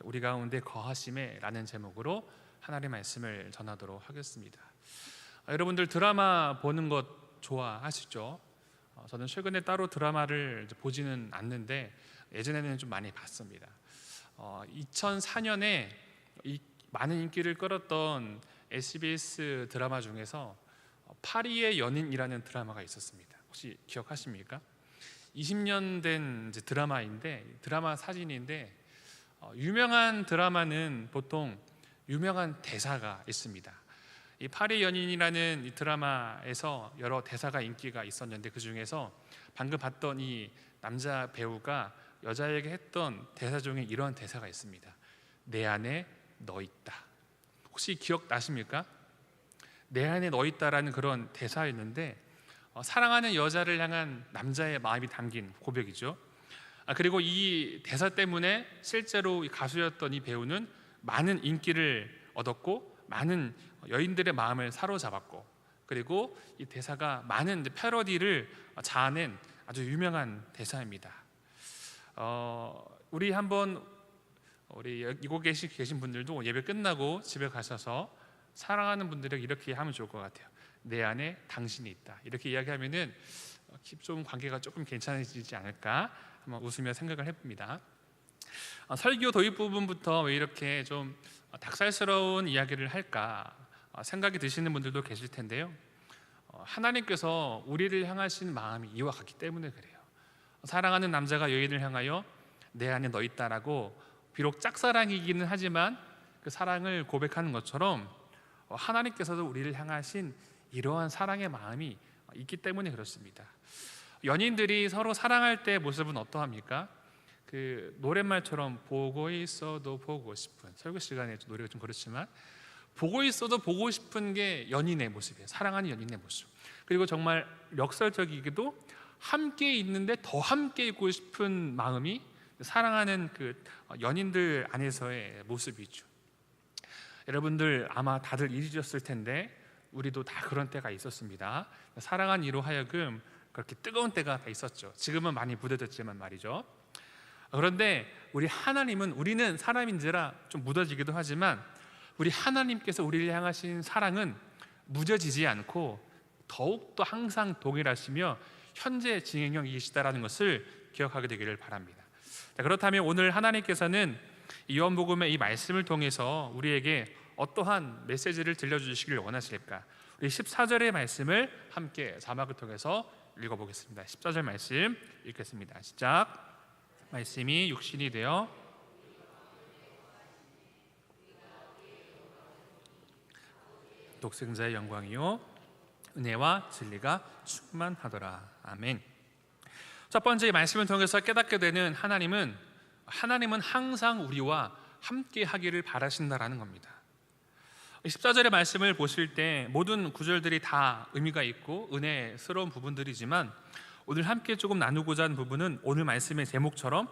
우리 가운데 거하심에 라는 제목으로 하나님의 말씀을 전하도록 하겠습니다. 여러분들 드라마 보는 것 좋아하시죠? 저는 최근에 따로 드라마를 보지는 않는데 예전에는 좀 많이 봤습니다. 2004년에 많은 인기를 끌었던 SBS 드라마 중에서 파리의 연인이라는 드라마가 있었습니다. 혹시 기억하십니까? 20년 된 드라마인데, 드라마 사진인데, 유명한 드라마는 보통 유명한 대사가 있습니다. 이 파리 연인이라는 이 드라마에서 여러 대사가 인기가 있었는데, 그 중에서 방금 봤던 이 남자 배우가 여자에게 했던 대사 중에 이런 대사가 있습니다. 내 안에 너 있다. 혹시 기억나십니까? 내 안에 너 있다라는 그런 대사였는데, 사랑하는 여자를 향한 남자의 마음이 담긴 고백이죠. 그리고 이 대사 때문에 실제로 가수였던 이 배우는 많은 인기를 얻었고 많은 여인들의 마음을 사로잡았고, 그리고 이 대사가 많은 패러디를 자아낸 아주 유명한 대사입니다. 우리 이곳 계신 분들도 예배 끝나고 집에 가셔서 사랑하는 분들에게 이렇게 하면 좋을 것 같아요. 내 안에 당신이 있다. 이렇게 이야기하면은 좀 관계가 조금 괜찮아지지 않을까 한번 웃으며 생각을 해봅니다. 설교 도입 부분부터 왜 이렇게 좀 닭살스러운 이야기를 할까 생각이 드시는 분들도 계실 텐데요. 하나님께서 우리를 향하신 마음이 이와 같기 때문에 그래요. 사랑하는 남자가 여인을 향하여 내 안에 너 있다라고 비록 짝사랑이기는 하지만 그 사랑을 고백하는 것처럼 하나님께서도 우리를 향하신 이러한 사랑의 마음이 있기 때문에 그렇습니다. 연인들이 서로 사랑할 때 모습은 어떠합니까? 그 노랫말처럼 보고 있어도 보고 싶은, 설교 시간에 노래가 좀 그렇지만 보고 있어도 보고 싶은 게 연인의 모습이에요. 사랑하는 연인의 모습. 그리고 정말 역설적이기도 함께 있는데 더 함께 있고 싶은 마음이 사랑하는 그 연인들 안에서의 모습이죠. 여러분들 아마 다들 잊으셨을 텐데 우리도 다 그런 때가 있었습니다. 사랑한 이로 하여금 그렇게 뜨거운 때가 다 있었죠. 지금은 많이 무뎌졌지만 말이죠. 그런데 우리는 사람인지라 좀 묻어지기도 하지만 우리 하나님께서 우리를 향하신 사랑은 무뎌지지 않고 더욱더 항상 동일하시며 현재 진행형이시다라는 것을 기억하게 되기를 바랍니다. 그렇다면 오늘 하나님께서는 요한복음의 이 말씀을 통해서 우리에게 어떠한 메시지를 들려주시기를 원하실까? 우리 14절의 말씀을 함께 자막을 통해서 읽어보겠습니다. 14절 말씀 읽겠습니다. 시작. 말씀이 육신이 되어 독생자의 영광이요 은혜와 진리가 충만하더라. 아멘. 첫 번째 말씀을 통해서 깨닫게 되는 하나님은 항상 우리와 함께 하기를 바라신다라는 겁니다. 14절의 말씀을 보실 때 모든 구절들이 다 의미가 있고 은혜스러운 부분들이지만 오늘 함께 조금 나누고자 하는 부분은 오늘 말씀의 제목처럼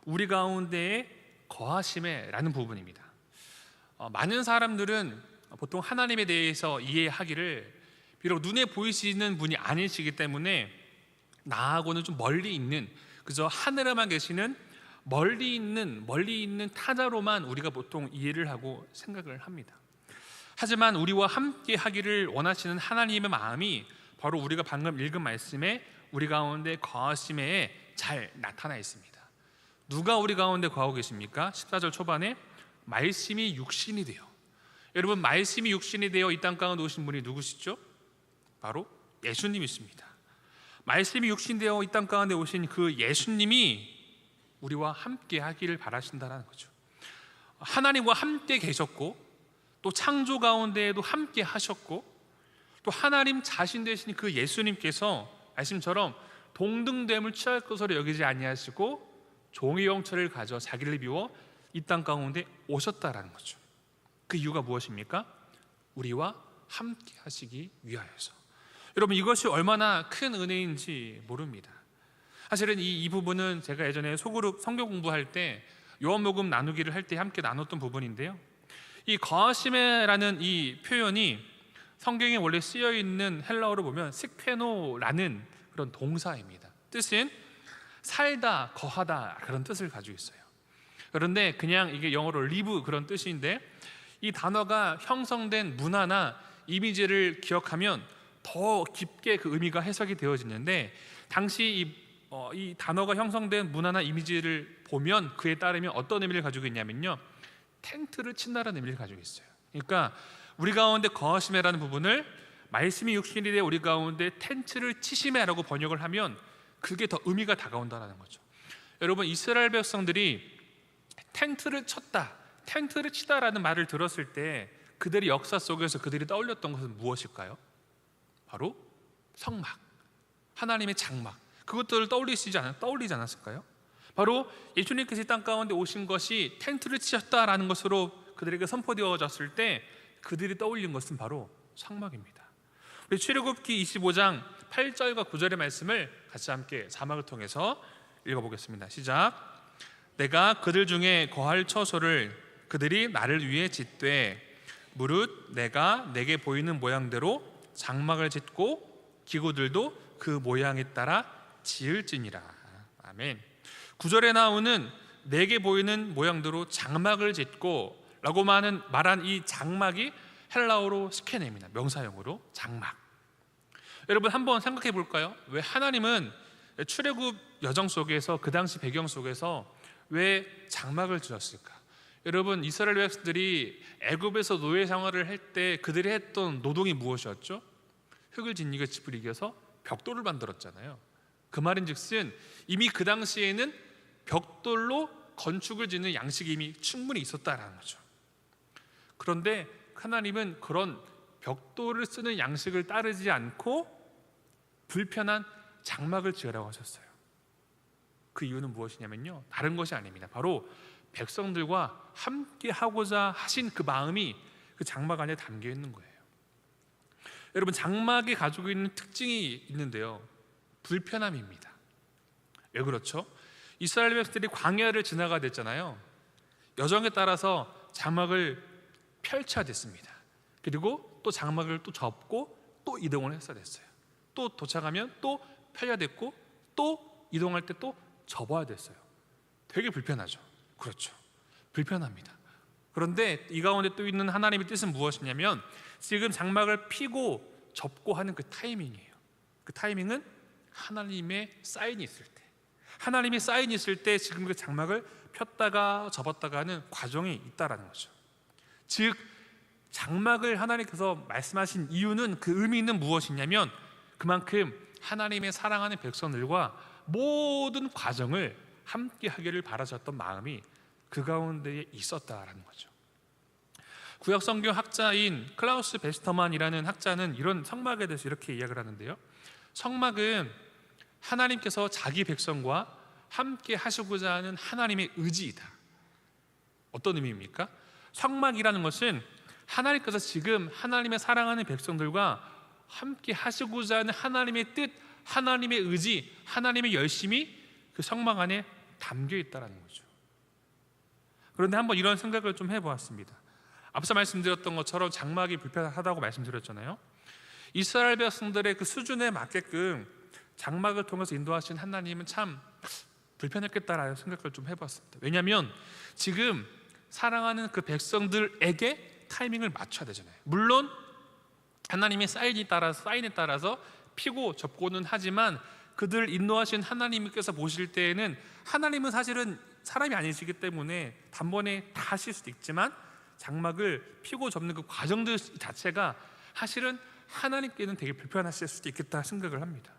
우리 가운데에 거하심에 라는 부분입니다. 많은 사람들은 보통 하나님에 대해서 이해하기를 비록 눈에 보이시는 분이 아니시기 때문에 나하고는 좀 멀리 있는, 그저 하늘에만 계시는 멀리 있는 타자로만 우리가 보통 이해를 하고 생각을 합니다. 하지만 우리와 함께 하기를 원하시는 하나님의 마음이 바로 우리가 방금 읽은 말씀에 우리 가운데 거하심에 잘 나타나 있습니다. 누가 우리 가운데 거하고 계십니까? 14절 초반에 말씀이 육신이 되어. 여러분, 말씀이 육신이 되어 이 땅 가운데 오신 분이 누구시죠? 바로 예수님이십니다. 말씀이 육신되어 이 땅 가운데 오신 그 예수님이 우리와 함께 하기를 바라신다는 거죠. 하나님과 함께 계셨고 또 창조 가운데에도 함께 하셨고 또 하나님 자신 되신 그 예수님께서 말씀처럼 동등됨을 취할 것으로 여기지 아니하시고 종의 형체를 가져 자기를 비워 이 땅 가운데 오셨다라는 거죠. 그 이유가 무엇입니까? 우리와 함께 하시기 위하여서. 여러분, 이것이 얼마나 큰 은혜인지 모릅니다. 사실은 이 부분은 제가 예전에 소그룹 성경 공부할 때 요한복음 나누기를 할 때 함께 나눴던 부분인데요, 이 거하심이라는 이 표현이 성경에 원래 쓰여 있는 헬라어로 보면 스퀘노라는 그런 동사입니다. 뜻은 살다, 거하다 그런 뜻을 가지고 있어요. 그런데 그냥 이게 영어로 live 그런 뜻인데, 이 단어가 형성된 문화나 이미지를 기억하면 더 깊게 그 의미가 해석이 되어지는데, 당시 이 단어가 형성된 문화나 이미지를 보면 그에 따르면 어떤 의미를 가지고 있냐면요, 텐트를 친다라는 의미를 가지고 있어요. 그러니까 우리 가운데 거하심이라는 부분을 말씀이 육신이 돼 우리 가운데 텐트를 치심해라고 번역을 하면 그게 더 의미가 다가온다는 거죠. 여러분, 이스라엘 백성들이 텐트를 쳤다, 텐트를 치다라는 말을 들었을 때 그들의 역사 속에서 그들이 떠올렸던 것은 무엇일까요? 바로 성막, 하나님의 장막, 그것들을 떠올리지 않았을까요? 바로 예수님께서 이 땅 가운데 오신 것이 텐트를 치셨다라는 것으로 그들에게 선포되어졌을 때 그들이 떠올린 것은 바로 성막입니다. 우리 출애굽기 25장 8절과 9절의 말씀을 같이 함께 자막을 통해서 읽어보겠습니다. 시작. 내가 그들 중에 거할 처소를 그들이 나를 위해 짓되 무릇 내가 내게 보이는 모양대로 장막을 짓고 기구들도 그 모양에 따라 지을지니라. 아멘. 9절에 나오는 내게 보이는 모양대로 장막을 짓고 라고 말한 이 장막이 헬라어로 스케네입니다. 명사형으로 장막. 여러분, 한번 생각해 볼까요? 왜 하나님은 출애굽 여정 속에서, 그 당시 배경 속에서 왜 장막을 지었을까? 여러분, 이스라엘 백성들이 애굽에서 노예 생활을 할 때 그들이 했던 노동이 무엇이었죠? 흙을 짓이겨 집을 이겨서 벽돌을 만들었잖아요. 그 말인즉슨 이미 그 당시에는 벽돌로 건축을 짓는 양식이 이미 충분히 있었다라는 거죠. 그런데 하나님은 그런 벽돌을 쓰는 양식을 따르지 않고 불편한 장막을 지으라고 하셨어요. 그 이유는 무엇이냐면요, 다른 것이 아닙니다. 바로 백성들과 함께 하고자 하신 그 마음이 그 장막 안에 담겨 있는 거예요. 여러분, 장막이 가지고 있는 특징이 있는데요, 불편함입니다. 왜 그렇죠? 이스라엘 백성들이 광야를 지나가 됐잖아요. 여정에 따라서 장막을 펼쳐야 됐습니다. 그리고 또 장막을 또 접고 또 이동을 했어야 됐어요. 또 도착하면 또 펴야 됐고 또 이동할 때 또 접어야 됐어요. 되게 불편하죠. 그렇죠, 불편합니다. 그런데 이 가운데 또 있는 하나님의 뜻은 무엇이냐면, 지금 장막을 피고 접고 하는 그 타이밍이에요. 그 타이밍은 하나님의 사인이 있을 때, 하나님의 사인이 있을 때 지금 그 장막을 폈다가 접었다가 하는 과정이 있다라는 거죠. 즉, 장막을 하나님께서 말씀하신 이유는, 그 의미는 무엇이냐면, 그만큼 하나님의 사랑하는 백성들과 모든 과정을 함께 하기를 바라셨던 마음이 그 가운데에 있었다라는 거죠. 구약 성경 학자인 클라우스 베스터만이라는 학자는 이런 성막에 대해서 이렇게 이야기를 하는데요, 성막은 하나님께서 자기 백성과 함께 하시고자 하는 하나님의 의지이다. 어떤 의미입니까? 성막이라는 것은 하나님께서 지금 하나님의 사랑하는 백성들과 함께 하시고자 하는 하나님의 뜻, 하나님의 의지, 하나님의 열심이 그 성막 안에 담겨 있다는 거죠. 그런데 한번 이런 생각을 좀 해보았습니다. 앞서 말씀드렸던 것처럼 장막이 불편하다고 말씀드렸잖아요. 이스라엘 백성들의 그 수준에 맞게끔 장막을 통해서 인도하신 하나님은 참 불편했겠다라는 생각을 좀 해봤습니다. 왜냐하면 지금 사랑하는 그 백성들에게 타이밍을 맞춰야 되잖아요. 물론 하나님의 사인에 따라서 피고 접고는 하지만, 그들 인도하신 하나님께서 보실 때에는 하나님은 사실은 사람이 아니시기 때문에 단번에 다 하실 수도 있지만, 장막을 피고 접는 그 과정들 자체가 사실은 하나님께는 되게 불편하실 수도 있겠다 생각을 합니다.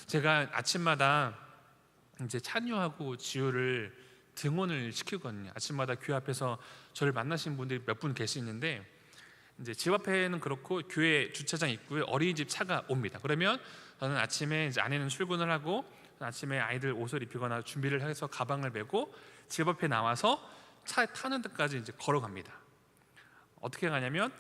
제가 아침마다 이제 찬유하고 지우를 등원을 시키거든요. 아침마다 교회 앞에서 저를 만나신 분들이 몇 분 계시는데, 이제 집 앞에는 그렇고 교회 주차장 입구에 어린이집 차가 옵니다. 그러면 저는 아침에 이제 아내는 출근을 하고 아침에 아이들 옷을 입히거나 준비를 해서 가방을 메고 집 앞에 나와서 차에 타는 데까지 이제 걸어갑니다. 어떻게 가냐면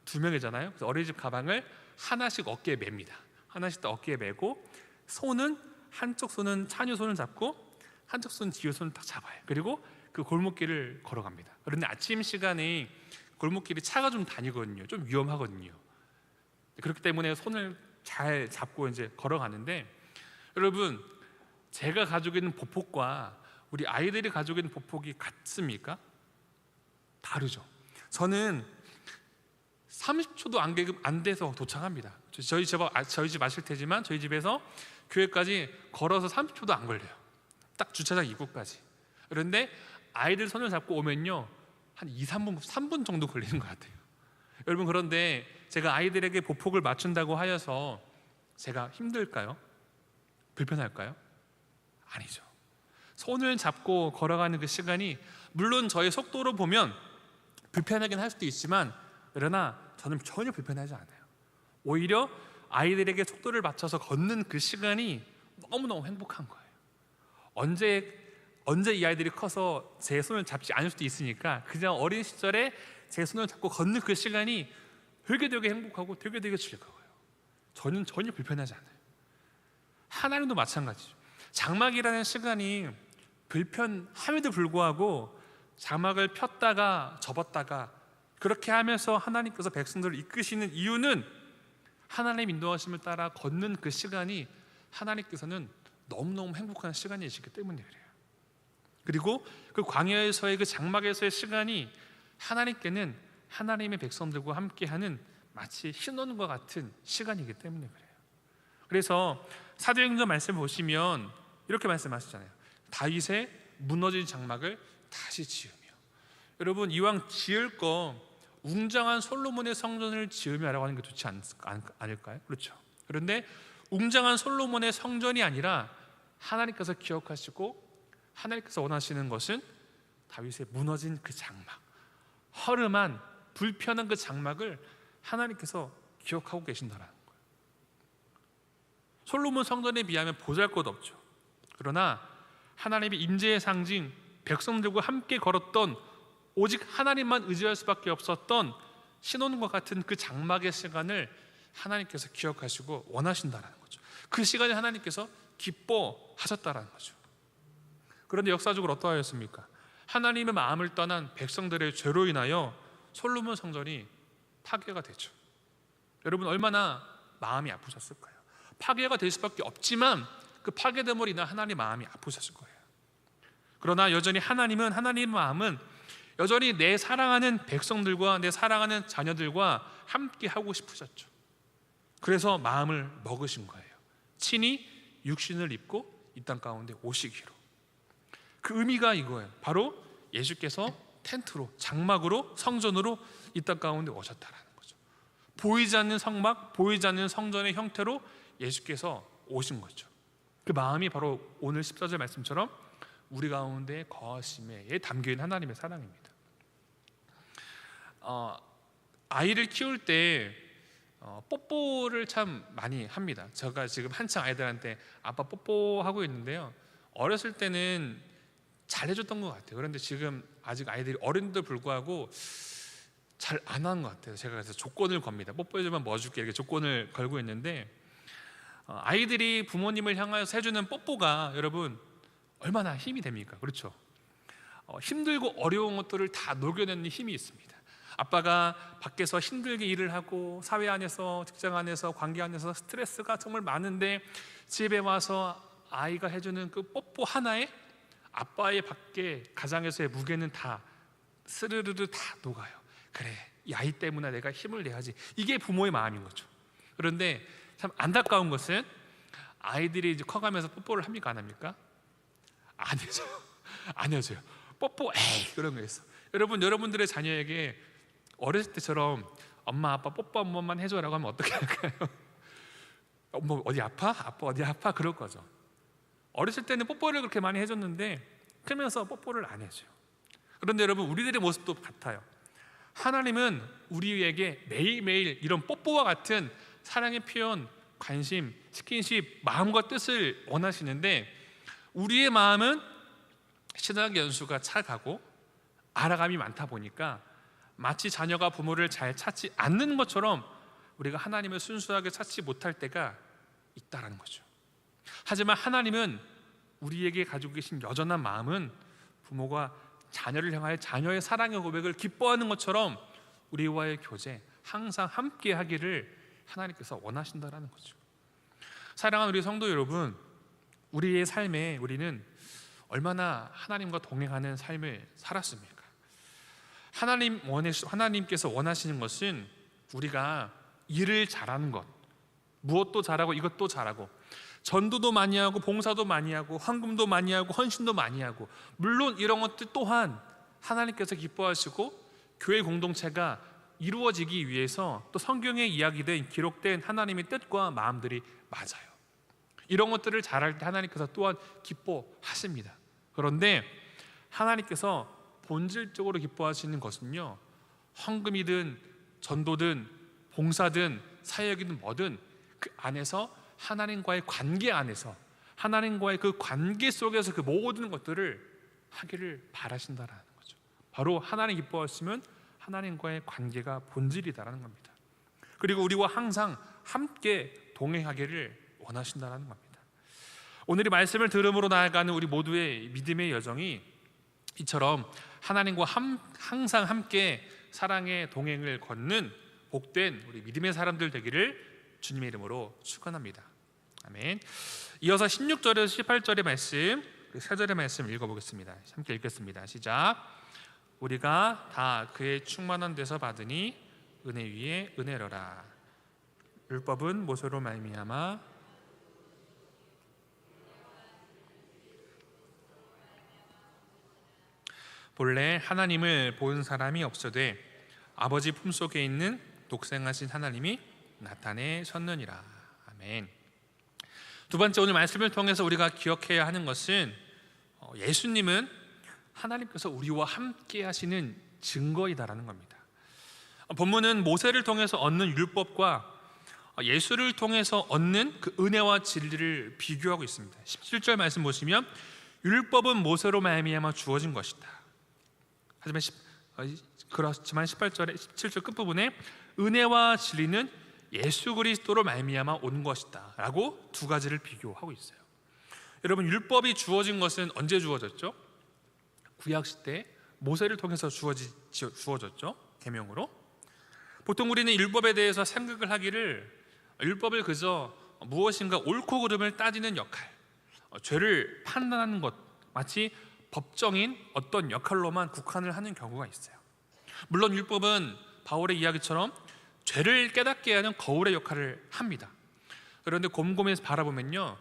2명이잖아요. 그래서 어린이집 가방을 하나씩 어깨에 맵니다. 하나씩 더 어깨에 메고, 손은 한쪽 손은 찬유 손을 잡고 한쪽 손은 지우 손을 딱 잡아요. 그리고 그 골목길을 걸어갑니다. 그런데 아침 시간에 골목길이 차가 좀 다니거든요. 좀 위험하거든요. 그렇기 때문에 손을 잘 잡고 이제 걸어가는데, 여러분, 제가 가지고 있는 보폭과 우리 아이들이 가지고 있는 보폭이 같습니까? 다르죠. 저는 30초도 안 돼서 도착합니다. 저희 집 아실 테지만 저희 집에서 교회까지 걸어서 30초도 안 걸려요. 딱 주차장 입구까지. 그런데 아이들 손을 잡고 오면요, 한 3분 정도 걸리는 것 같아요. 여러분, 그런데 제가 아이들에게 보폭을 맞춘다고 하여서 제가 힘들까요? 불편할까요? 아니죠. 손을 잡고 걸어가는 그 시간이 물론 저의 속도로 보면 불편하긴 할 수도 있지만, 그러나 저는 전혀 불편하지 않아요. 오히려 아이들에게 속도를 맞춰서 걷는 그 시간이 너무너무 행복한 거예요. 언제 이 아이들이 커서 제 손을 잡지 않을 수도 있으니까 그냥 어린 시절에 제 손을 잡고 걷는 그 시간이 되게 행복하고 되게 즐거워요. 저는 전혀 불편하지 않아요. 하나님도 마찬가지죠. 장막이라는 시간이 불편함에도 불구하고 장막을 폈다가 접었다가 그렇게 하면서 하나님께서 백성들을 이끄시는 이유는 하나님의 인도하심을 따라 걷는 그 시간이 하나님께서는 너무너무 행복한 시간이시기 때문에 그래요. 그리고 그 광야에서의 그 장막에서의 시간이 하나님께는 하나님의 백성들과 함께하는 마치 신혼과 같은 시간이기 때문에 그래요. 그래서 사도행전 말씀 보시면 이렇게 말씀하시잖아요. 다윗의 무너진 장막을 다시 지으며. 여러분, 이왕 지을 거 웅장한 솔로몬의 성전을 지으며라고 하는 게 좋지 않을까요? 그렇죠. 그런데 웅장한 솔로몬의 성전이 아니라 하나님께서 기억하시고 하나님께서 원하시는 것은 다윗의 무너진 그 장막, 허름한 불편한 그 장막을 하나님께서 기억하고 계신다는 거예요. 솔로몬 성전에 비하면 보잘것없죠. 그러나 하나님의 임재의 상징, 백성들과 함께 걸었던 오직 하나님만 의지할 수밖에 없었던 신혼과 같은 그 장막의 시간을 하나님께서 기억하시고 원하신다는 거죠. 그 시간에 하나님께서 기뻐하셨다는 거죠. 그런데 역사적으로 어떠하였습니까? 하나님의 마음을 떠난 백성들의 죄로 인하여 솔로몬 성전이 파괴가 되죠. 여러분, 얼마나 마음이 아프셨을까요? 파괴가 될 수밖에 없지만 그 파괴됨으로 인한 하나님의 마음이 아프셨을 거예요. 그러나 여전히 하나님의 마음은 여전히 내 사랑하는 백성들과 내 사랑하는 자녀들과 함께 하고 싶으셨죠. 그래서 마음을 먹으신 거예요. 친히 육신을 입고 이 땅 가운데 오시기로. 그 의미가 이거예요. 바로 예수께서 텐트로, 장막으로, 성전으로 이 땅 가운데 오셨다라는 거죠. 보이지 않는 성막, 보이지 않는 성전의 형태로 예수께서 오신 거죠. 그 마음이 바로 오늘 14절 말씀처럼 우리 가운데 거하심에 담겨있는 하나님의 사랑입니다. 아이를 키울 때 뽀뽀를 참 많이 합니다. 제가 지금 한창 아이들한테 아빠 뽀뽀하고 있는데요, 어렸을 때는 잘 해줬던 것 같아요. 그런데 지금 아직 아이들이 어린데도 불구하고 잘 안 하는 것 같아요. 제가 그래서 조건을 겁니다. 뽀뽀해주면 뭐 줄게, 이렇게 조건을 걸고 있는데, 아이들이 부모님을 향하여서 해주는 뽀뽀가 여러분 얼마나 힘이 됩니까? 그렇죠? 힘들고 어려운 것들을 다 녹여내는 힘이 있습니다. 아빠가 밖에서 힘들게 일을 하고 사회 안에서, 직장 안에서, 관계 안에서 스트레스가 정말 많은데 집에 와서 아이가 해주는 그 뽀뽀 하나에 아빠의 밖에 가장에서의 무게는 다 스르르르 다 녹아요. 그래, 이 아이 때문에 내가 힘을 내야지. 이게 부모의 마음인 거죠. 그런데 참 안타까운 것은 아이들이 이제 커가면서 뽀뽀를 합니까, 안 합니까? 안 해줘요. 안 해줘요. 뽀뽀, 에이, 그런 거 있어. 여러분들의 자녀에게 어렸을 때처럼 엄마 아빠 뽀뽀 한 번만 해줘라고 하면 어떻게 할까요? 뭐 어디 아파? 아빠 어디 아파? 그럴 거죠. 어렸을 때는 뽀뽀를 그렇게 많이 해줬는데 크면서 뽀뽀를 안 해줘요. 그런데 여러분, 우리들의 모습도 같아요. 하나님은 우리에게 매일매일 이런 뽀뽀와 같은 사랑의 표현, 관심, 스킨십, 마음과 뜻을 원하시는데 우리의 마음은 신학의 연수가 차가고 알아감이 많다 보니까 마치 자녀가 부모를 잘 찾지 않는 것처럼 우리가 하나님을 순수하게 찾지 못할 때가 있다라는 거죠. 하지만 하나님은 우리에게 가지고 계신 여전한 마음은 부모가 자녀를 향하여 자녀의 사랑의 고백을 기뻐하는 것처럼 우리와의 교제, 항상 함께 하기를 하나님께서 원하신다라는 거죠. 사랑하는 우리 성도 여러분, 우리의 삶에 우리는 얼마나 하나님과 동행하는 삶을 살았습니까? 하나님께서 원하시는 것은 우리가 일을 잘하는 것, 무엇도 잘하고 이것도 잘하고, 전도도 많이 하고 봉사도 많이 하고 헌금도 많이 하고 헌신도 많이 하고, 물론 이런 것들 또한 하나님께서 기뻐하시고 교회 공동체가 이루어지기 위해서 또 성경에 이야기된 기록된 하나님의 뜻과 마음들이 맞아요. 이런 것들을 잘할 때 하나님께서 또한 기뻐하십니다. 그런데 하나님께서 본질적으로 기뻐하시는 것은요, 헌금이든 전도든 봉사든 사역이든 뭐든 그 안에서 하나님과의 관계 안에서, 하나님과의 그 관계 속에서 그 모든 것들을 하기를 바라신다라는 거죠. 바로 하나님 기뻐하시면 하나님과의 관계가 본질이다라는 겁니다. 그리고 우리와 항상 함께 동행하기를 원하신다라는 겁니다. 오늘 이 말씀을 들음으로 나아가는 우리 모두의 믿음의 여정이 이처럼 하나님과 항상 함께 사랑의 동행을 걷는 복된 우리 믿음의 사람들 되기를 주님의 이름으로 축원합니다. 아멘. 이어서 16절에서 18절의 말씀, 그 3절의 말씀 읽어보겠습니다. 함께 읽겠습니다. 시작. 우리가 다 그의 충만한 데서 받으니 은혜 위에 은혜로라. 율법은 모세로 말미암아 본래 하나님을 본 사람이 없어되 아버지 품속에 있는 독생하신 하나님이 나타내셨느니라. 아멘. 두 번째, 오늘 말씀을 통해서 우리가 기억해야 하는 것은 예수님은 하나님께서 우리와 함께 하시는 증거이다라는 겁니다. 본문은 모세를 통해서 얻는 율법과 예수를 통해서 얻는 그 은혜와 진리를 비교하고 있습니다. 17절 말씀 보시면 율법은 모세로 말미암아 주어진 것이다. 그렇지만 17절 끝부분에 은혜와 진리는 예수 그리스도로 말미암아 온 것이다 라고 두 가지를 비교하고 있어요. 여러분, 율법이 주어진 것은 언제 주어졌죠? 구약시대 모세를 통해서 주어졌죠. 계명으로. 보통 우리는 율법에 대해서 생각을 하기를 율법을 그저 무엇인가 옳고 그름을 따지는 역할, 죄를 판단하는 것, 마치 법정인 어떤 역할로만 국한을 하는 경우가 있어요. 물론 율법은 바울의 이야기처럼 죄를 깨닫게 하는 거울의 역할을 합니다. 그런데 곰곰이 바라보면요,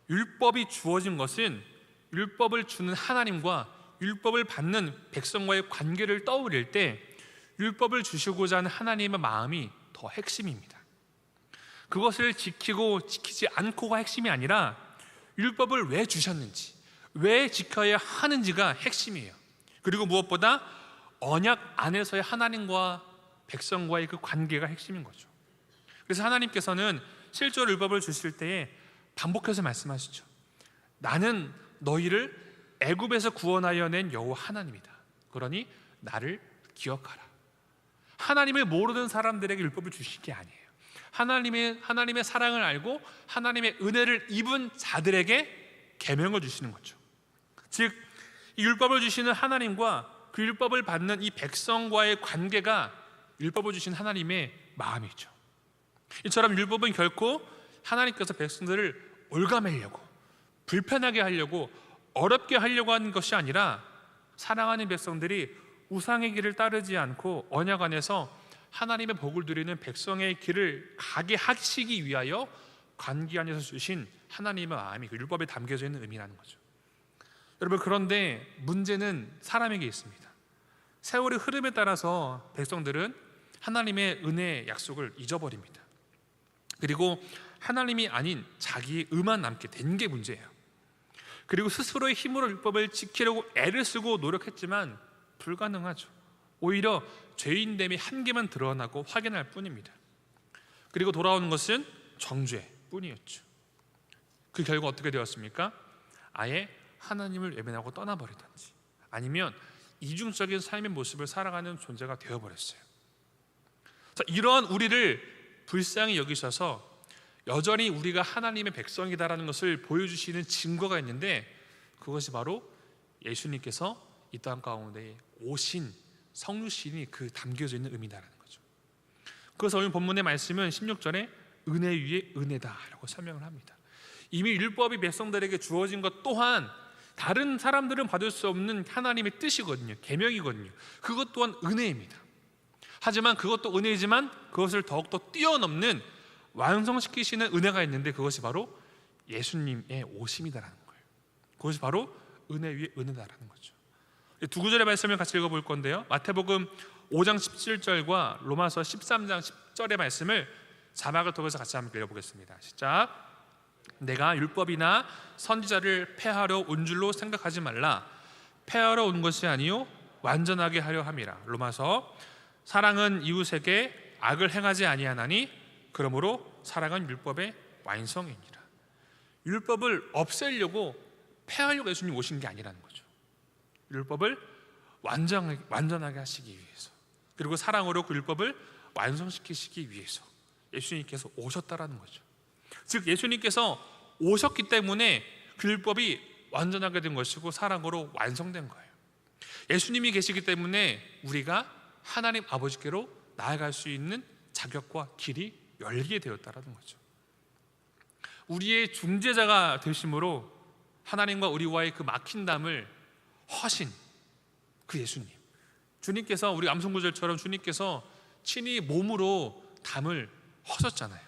율법이 주어진 것은 율법을 주는 하나님과 율법을 받는 백성과의 관계를 떠올릴 때 율법을 주시고자 하는 하나님의 마음이 더 핵심입니다. 그것을 지키고 지키지 않고가 핵심이 아니라 율법을 왜 주셨는지, 왜 지켜야 하는지가 핵심이에요. 그리고 무엇보다 언약 안에서의 하나님과 백성과의 그 관계가 핵심인 거죠. 그래서 하나님께서는 실제로 율법을 주실 때에 반복해서 말씀하시죠. 나는 너희를 애굽에서 구원하여 낸 여호와 하나님이다. 그러니 나를 기억하라. 하나님을 모르는 사람들에게 율법을 주신 게 아니에요. 하나님의 사랑을 알고 하나님의 은혜를 입은 자들에게 계명을 주시는 거죠. 즉, 이 율법을 주시는 하나님과 그 율법을 받는 이 백성과의 관계가 율법을 주신 하나님의 마음이죠. 이처럼 율법은 결코 하나님께서 백성들을 올가매려고, 불편하게 하려고, 어렵게 하려고 하는 것이 아니라 사랑하는 백성들이 우상의 길을 따르지 않고 언약 안에서 하나님의 복을 누리는 백성의 길을 가게 하시기 위하여 관계 안에서 주신 하나님의 마음이 그 율법에 담겨져 있는 의미라는 거죠. 여러분, 그런데 문제는 사람에게 있습니다. 세월의 흐름에 따라서 백성들은 하나님의 은혜의 약속을 잊어버립니다. 그리고 하나님이 아닌 자기의 의만 남게 된 게 문제예요. 그리고 스스로의 힘으로 율법을 지키려고 애를 쓰고 노력했지만 불가능하죠. 오히려 죄인됨이 한계만 드러나고 확인할 뿐입니다. 그리고 돌아오는 것은 정죄뿐이었죠. 그 결과 어떻게 되었습니까? 아예 하나님을 외면하고 떠나버리든지 아니면 이중적인 삶의 모습을 살아가는 존재가 되어버렸어요. 자, 이러한 우리를 불쌍히 여기셔서 여전히 우리가 하나님의 백성이다라는 것을 보여주시는 증거가 있는데, 그것이 바로 예수님께서 이 땅 가운데 오신 성육신이 그 담겨져 있는 의미다라는 거죠. 그래서 오늘 본문의 말씀은 16절에 은혜 위에 은혜다라고 설명을 합니다. 이미 율법이 백성들에게 주어진 것 또한 다른 사람들은 받을 수 없는 하나님의 뜻이거든요. 계명이거든요. 그것 또한 은혜입니다. 하지만 그것도 은혜이지만 그것을 더욱더 뛰어넘는 완성시키시는 은혜가 있는데 그것이 바로 예수님의 오심이다라는 거예요. 그것이 바로 은혜 위에 은혜다라는 거죠. 두 구절의 말씀을 같이 읽어볼 건데요, 마태복음 5장 17절과 로마서 13장 10절의 말씀을 자막을 통해서 같이 한번 읽어보겠습니다. 시작. 내가 율법이나 선지자를 폐하러 온 줄로 생각하지 말라. 폐하러 온 것이 아니요 완전하게 하려 함이라. 로마서 사랑은 이웃에게 악을 행하지 아니하나니 그러므로 사랑은 율법의 완성이니라. 율법을 없애려고 폐하려고 예수님 오신 게 아니라는 거죠. 율법을 완전하게 하시기 위해서, 그리고 사랑으로 그 율법을 완성시키시기 위해서 예수님께서 오셨다라는 거죠. 즉 예수님께서 오셨기 때문에 그 율법이 완전하게 된 것이고 사랑으로 완성된 거예요. 예수님이 계시기 때문에 우리가 하나님 아버지께로 나아갈 수 있는 자격과 길이 열리게 되었다라는 거죠. 우리의 중재자가 되심으로 하나님과 우리와의 그 막힌 담을 허신 그 예수님, 주님께서 우리 암송구절처럼 주님께서 친히 몸으로 담을 허셨잖아요.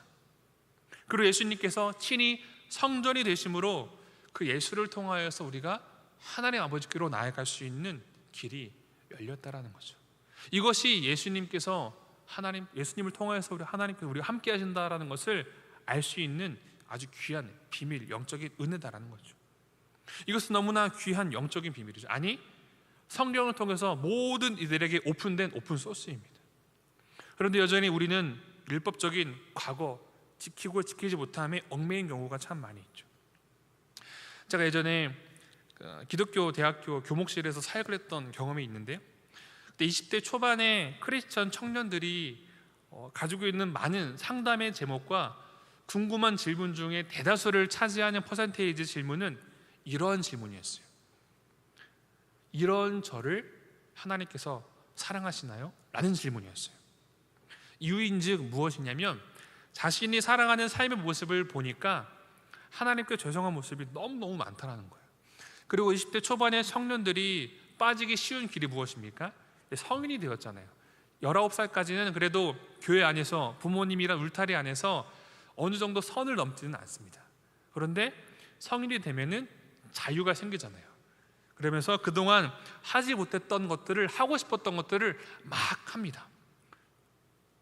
그리고 예수님께서 친히 성전이 되심으로 그 예수를 통하여서 우리가 하나님 아버지께로 나아갈 수 있는 길이 열렸다라는 거죠. 이것이 예수님께서 예수님을 통하여서 우리가 함께 하신다라는 것을 알 수 있는 아주 귀한 비밀, 영적인 은혜다라는 거죠. 이것은 너무나 귀한 영적인 비밀이죠. 아니, 성경을 통해서 모든 이들에게 오픈된 오픈 소스입니다. 그런데 여전히 우리는 율법적인 과거, 지키고 지키지 못함에 얽매인 경우가 참 많이 있죠. 제가 예전에 기독교 대학교 교목실에서 사역을 했던 경험이 있는데, 그때 20대 초반의 크리스천 청년들이 가지고 있는 많은 상담의 제목과 궁금한 질문 중에 대다수를 차지하는 퍼센테이지 질문은 이러한 질문이었어요. 이런 저를 하나님께서 사랑하시나요? 라는 질문이었어요. 이유인즉 무엇이냐면 자신이 살아가는 삶의 모습을 보니까 하나님께 죄송한 모습이 너무너무 많다는 거예요. 그리고 20대 초반의 청년들이 빠지기 쉬운 길이 무엇입니까? 성인이 되었잖아요. 19살까지는 그래도 교회 안에서 부모님이랑 울타리 안에서 어느 정도 선을 넘지는 않습니다. 그런데 성인이 되면은 자유가 생기잖아요. 그러면서 그동안 하지 못했던 것들을, 하고 싶었던 것들을 막 합니다.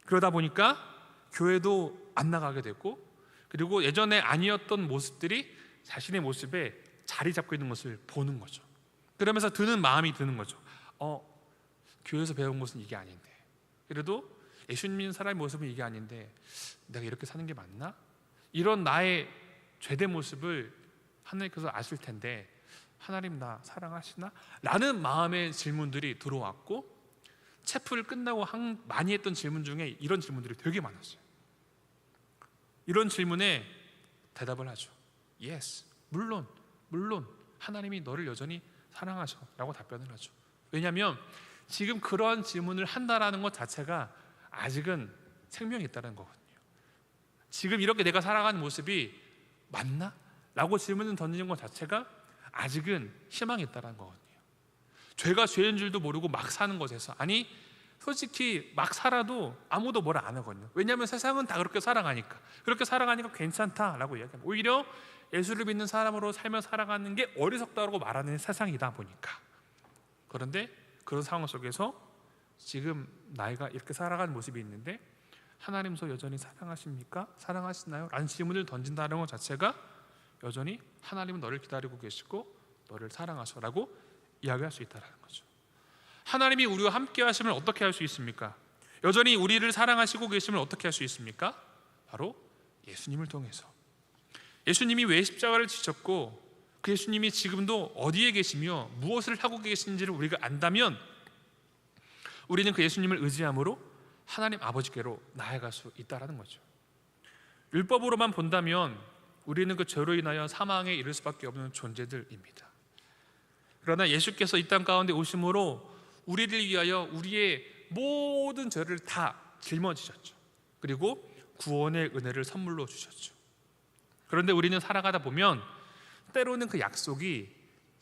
그러다 보니까 교회도 안 나가게 되고, 그리고 예전에 아니었던 모습들이 자신의 모습에 자리 잡고 있는 것을 보는 거죠. 그러면서 드는 마음이 드는 거죠. 교회에서 배운 것은 이게 아닌데, 그래도 예수님 믿는 사람의 모습은 이게 아닌데 내가 이렇게 사는 게 맞나? 이런 나의 죄된 모습을 하나님께서 아실 텐데 하나님 나 사랑하시나? 라는 마음의 질문들이 들어왔고, 체프를 끝나고 많이 했던 질문 중에 이런 질문들이 되게 많았어요. 이런 질문에 대답을 하죠. Yes, 물론 하나님이 너를 여전히 사랑하셔 라고 답변을 하죠. 왜냐하면 지금 그런 질문을 한다라는 것 자체가 아직은 생명이 있다는 거거든요. 지금 이렇게 내가 살아가는 모습이 맞나? 라고 질문을 던지는 것 자체가 아직은 희망이 있다는 거거든요. 죄가 죄인 줄도 모르고 막 사는 것에서, 아니 솔직히 막 살아도 아무도 뭐라 안 하거든요. 왜냐하면 세상은 다 그렇게 살아가니까, 그렇게 살아가니까 괜찮다라고 이야기합니다. 오히려 예수를 믿는 사람으로 살며 살아가는 게 어리석다고 말하는 세상이다 보니까. 그런데 그런 상황 속에서 지금 나이가 이렇게 살아가는 모습이 있는데 하나님도 여전히 사랑하십니까? 사랑하시나요? 라는 질문을 던진다는 것 자체가 여전히 하나님은 너를 기다리고 계시고 너를 사랑하셔라고 이야기할 수 있다는 거죠. 하나님이 우리와 함께 하시면 어떻게 할 수 있습니까? 여전히 우리를 사랑하시고 계시면 어떻게 할 수 있습니까? 바로 예수님을 통해서. 예수님이 왜 십자가를 지셨고 그 예수님이 지금도 어디에 계시며 무엇을 하고 계신지를 우리가 안다면 우리는 그 예수님을 의지함으로 하나님 아버지께로 나아갈 수 있다는 거죠. 율법으로만 본다면 우리는 그 죄로 인하여 사망에 이를 수밖에 없는 존재들입니다. 그러나 예수께서 이 땅 가운데 오심으로 우리를 위하여 우리의 모든 죄를 다 짊어지셨죠. 그리고 구원의 은혜를 선물로 주셨죠. 그런데 우리는 살아가다 보면 때로는 그 약속이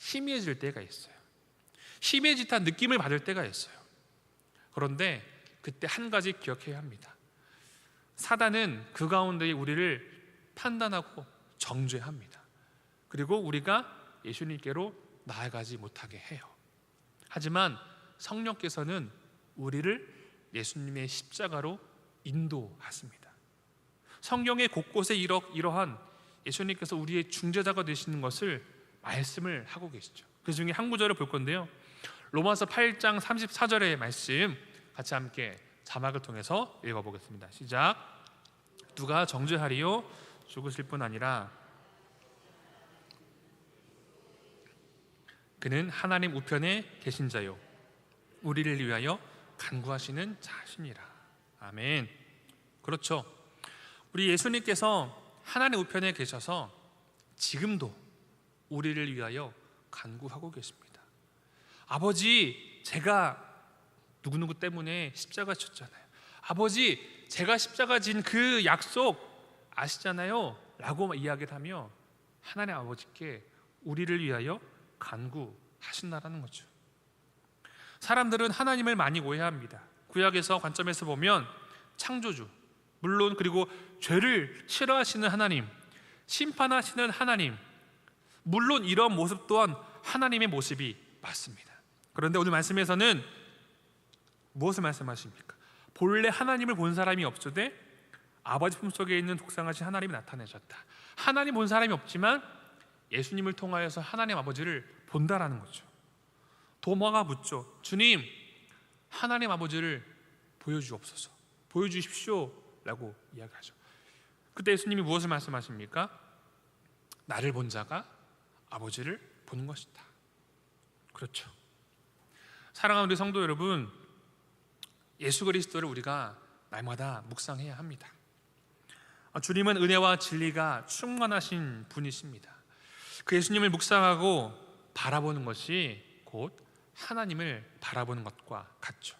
희미해질 때가 있어요. 힘의 듯한 느낌을 받을 때가 있어요. 그런데 그때 한 가지 기억해야 합니다. 사단은 그 가운데 우리를 판단하고 정죄합니다. 그리고 우리가 예수님께로 나아가지 못하게 해요. 하지만 성령께서는 우리를 예수님의 십자가로 인도하십니다. 성경의 곳곳에 이러한 예수님께서 우리의 중재자가 되시는 것을 말씀을 하고 계시죠. 그 중에 한 구절을 볼 건데요, 로마서 8장 34절의 말씀 같이 함께 자막을 통해서 읽어보겠습니다. 시작. 누가 정죄하리요? 죽으실 뿐 아니라 그는 하나님 우편에 계신 자요 우리를 위하여 간구하시는 자시니라. 아멘. 그렇죠. 우리 예수님께서 하나님 우편에 계셔서 지금도 우리를 위하여 간구하고 계십니다. 아버지, 제가 누구누구 때문에 십자가 졌잖아요. 아버지, 제가 십자가 진 그 약속 아시잖아요 라고 이야기를 하며 하나님 아버지께 우리를 위하여 간구하신다라는 거죠. 사람들은 하나님을 많이 오해합니다. 구약에서 관점에서 보면 창조주, 물론 그리고 죄를 싫어하시는 하나님, 심판하시는 하나님, 물론 이런 모습 또한 하나님의 모습이 맞습니다. 그런데 오늘 말씀에서는 무엇을 말씀하십니까? 본래 하나님을 본 사람이 없으되 아버지 품속에 있는 독상하신 하나님이 나타내셨다. 하나님 본 사람이 없지만 예수님을 통하여서 하나님 아버지를 본다라는 거죠. 도마가 묻죠. 주님, 하나님 아버지를 보여주옵소서, 보여주십시오 라고 이야기하죠. 그때 예수님이 무엇을 말씀하십니까? 나를 본 자가 아버지를 보는 것이다. 그렇죠. 사랑하는 우리 성도 여러분, 예수 그리스도를 우리가 날마다 묵상해야 합니다. 주님은 은혜와 진리가 충만하신 분이십니다. 그 예수님을 묵상하고 바라보는 것이 곧 하나님을 바라보는 것과 같죠.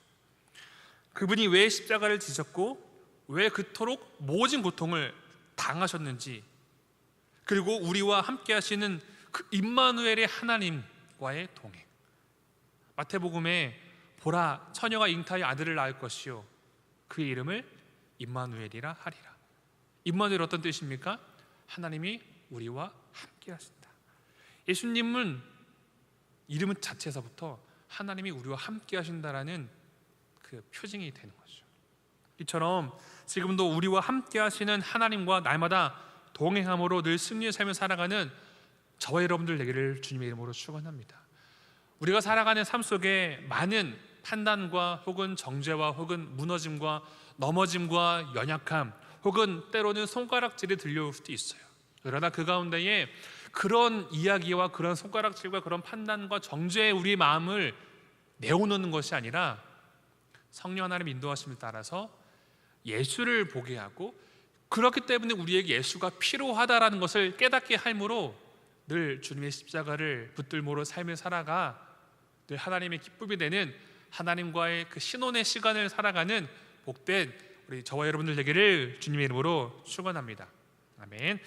그분이 왜 십자가를 지셨고 왜 그토록 모진 고통을 당하셨는지, 그리고 우리와 함께 하시는 그 임마누엘의 하나님과의 동행. 마태복음에 보라, 처녀가 잉타의 아들을 낳을 것이요 그의 이름을 임마누엘이라 하리라. 임마누엘 어떤 뜻입니까? 하나님이 우리와 함께 하신다. 예수님은 이름 자체에서부터 하나님이 우리와 함께 하신다라는 그 표징이 되는 거죠. 이처럼 지금도 우리와 함께 하시는 하나님과 날마다 동행함으로 늘 승리의 삶을 살아가는 저와 여러분들 되기를 주님의 이름으로 축원합니다. 우리가 살아가는 삶 속에 많은 판단과 혹은 정죄와 혹은 무너짐과 넘어짐과 연약함, 혹은 때로는 손가락질이 들려올 수도 있어요. 그러나 그 가운데에 그런 이야기와 그런 손가락질과 그런 판단과 정죄에 우리의 마음을 내어놓는 것이 아니라 성령 하나님 인도하심을 따라서 예수를 보게 하고, 그렇기 때문에 우리에게 예수가 필요하다라는 것을 깨닫게 함으로 늘 주님의 십자가를 붙들므로 삶을 살아가 늘 하나님의 기쁨이 되는 하나님과의 그 신혼의 시간을 살아가는 복된 우리 저와 여러분들 되기를 주님의 이름으로 축원합니다. 아멘.